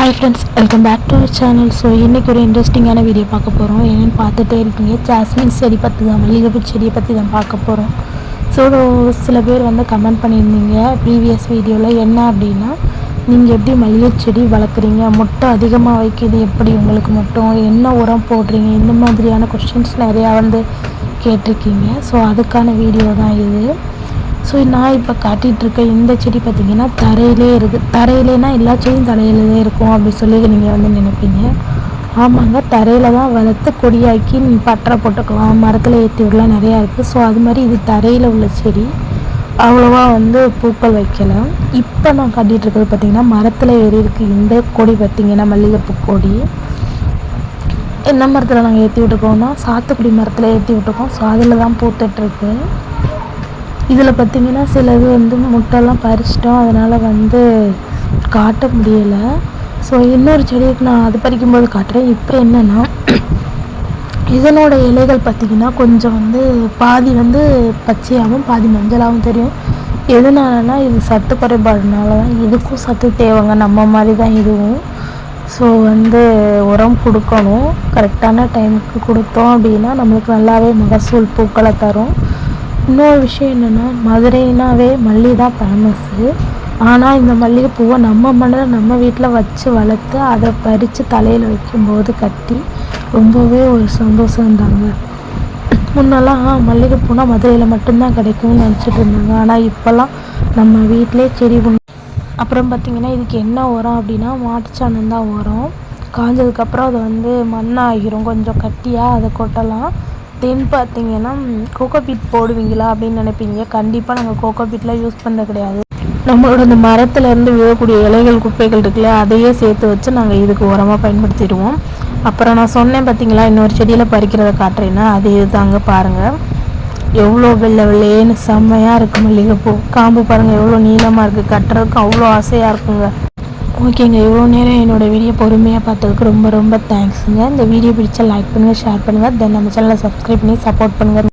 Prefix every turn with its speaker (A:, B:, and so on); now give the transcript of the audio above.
A: Hi friends, welcome back to our channel. So இன்றைக்கி ஒரு இன்ட்ரெஸ்டிங்கான வீடியோ பார்க்க போகிறோம். என்னென்னு பார்த்துட்டே இருக்கீங்க. ஜாஸ்மின் செடி பற்றி தான், மல்லிகைப்பூ செடியை பற்றி தான் பார்க்க போகிறோம். ஸோ சில பேர் கமெண்ட் பண்ணியிருந்தீங்க ப்ரீவியஸ் வீடியோவில். என்ன அப்படின்னா, நீங்கள் எப்படி மல்லிகை செடி வளர்க்குறீங்க, மொட்டை அதிகமாக வைக்கிது எப்படி உங்களுக்கு மட்டும், என்ன உரம் போடுறீங்க, இந்த மாதிரியான கொஸ்டின்ஸ் நிறையா கேட்டிருக்கீங்க. ஸோ அதுக்கான வீடியோ தான் இது. ஸோ நான் இப்போ காட்டிகிட்ருக்க இந்த செடி பார்த்திங்கன்னா தரையிலே இருக்குது. தரையிலேனா எல்லா செடியும் தரையிலே இருக்கும் அப்படி சொல்லி நீங்கள் நினைப்பீங்க. ஆமாங்க, தரையில் தான் வளர்த்து கொடியாக்கி பட்டறை போட்டுக்கலாம், மரத்தில் ஏற்றி விடலாம், நிறையா இருக்குது. ஸோ அது மாதிரி இது தரையில் உள்ள செடி, அவ்வளோவா பூக்கள் வைக்கலாம். இப்போ நான் காட்டிகிட்ருக்கிறது பார்த்திங்கன்னா மரத்தில் ஏறி இருக்குது. இந்த கொடி பார்த்திங்கன்னா மல்லிகைப்பூ கொடி என்ன மரத்தில் நாங்கள் ஏற்றி விட்டுருக்கோம்னா சாத்துக்குடி மரத்தில் ஏற்றி விட்டுருக்கோம். ஸோ அதில் தான் பூத்துட்ருக்கு. இதில் பார்த்திங்கன்னா சிலது முட்டைலாம் பறிச்சிட்டோம், அதனால் காட்ட முடியலை. ஸோ இன்னொரு செடிக்கு நான் அது பறிக்கும்போது காட்டுறேன். இப்போ என்னென்னா, இதனோட இலைகள் பார்த்திங்கன்னா கொஞ்சம் பாதி பச்சையாகவும் பாதி மஞ்சளாகவும் தெரியும். எதனாலனா இது சத்து குறைபாடுனால தான். இதுக்கும் சத்து தேவைங்க, நம்ம மாதிரி தான் இதுவும். ஸோ உரம் கொடுக்கணும், கரெக்டான டைமுக்கு கொடுத்தோம் அப்படின்னா நம்மளுக்கு நல்லாவே மகசூல் பூக்களை தரும். இன்னொரு விஷயம் என்னென்னா, மதுரைனாவே மல்லி தான் ஃபேமஸ்ஸு. ஆனால் இந்த மல்லிகைப்பூவை நம்ம மண்ணில் நம்ம வீட்டில் வச்சு வளர்த்து அதை பறித்து தலையில் வைக்கும்போது கட்டி ரொம்பவே ஒரு சந்தோஷம்தாங்க. முன்னெல்லாம் மல்லிகைப்பூனா மதுரையில் மட்டும்தான் கிடைக்கும்னு நினச்சிட்டு இருந்தாங்க. ஆனால் இப்போல்லாம் நம்ம வீட்டிலே செடி அப்புறம் பார்த்திங்கன்னா இதுக்கு என்ன உரம் அப்படின்னா மாட்டுச்சாணம் தான் உரம். காஞ்சதுக்கப்புறம் அதை மண்ணாகிரும், கொஞ்சம் கட்டியாக அதை கொட்டலாம். தென் பார்த்திங்கன்னா கோகோபீட் போடுவீங்களா அப்படின்னு நினைப்பீங்க. கண்டிப்பாக நாங்கள் கோகோபீட்லாம் யூஸ் பண்ணுறது கிடையாது. நம்மளோட இந்த மரத்துலேருந்து விழக்கூடிய இலைகள் குப்பைகள் இருக்குல்ல, அதையே சேர்த்து வச்சு நாங்கள் இதுக்கு உரமாக பயன்படுத்திடுவோம். அப்புறம் நான் சொன்னேன் பார்த்திங்களா, இன்னொரு செடியில் பறிக்கிறத காட்டுறேன்னா அது இதுதாங்க. பாருங்கள் எவ்வளோ வெள்ளை வெள்ளையேன்னு செம்மையாக இருக்குது மல்லிகைப்பூ. காம்பு பாருங்கள் எவ்வளோ நீளமாக இருக்குது, கட்டுறதுக்கு அவ்வளோ ஆசையாக இருக்குங்க. ஓகேங்க, இவ்வளோ நேரம் என்னோடய வீடியோ பொறுமையாக பார்த்ததுக்கு ரொம்ப ரொம்ப தேங்க்ஸுங்க. இந்த வீடியோ பிடிச்சா லைக் பண்ணுங்கள், ஷேர் பண்ணுங்கள், தென் நம்ம சேனலை சப்ஸ்கிரைப் பண்ணி சப்போர்ட் பண்ணுங்கள்.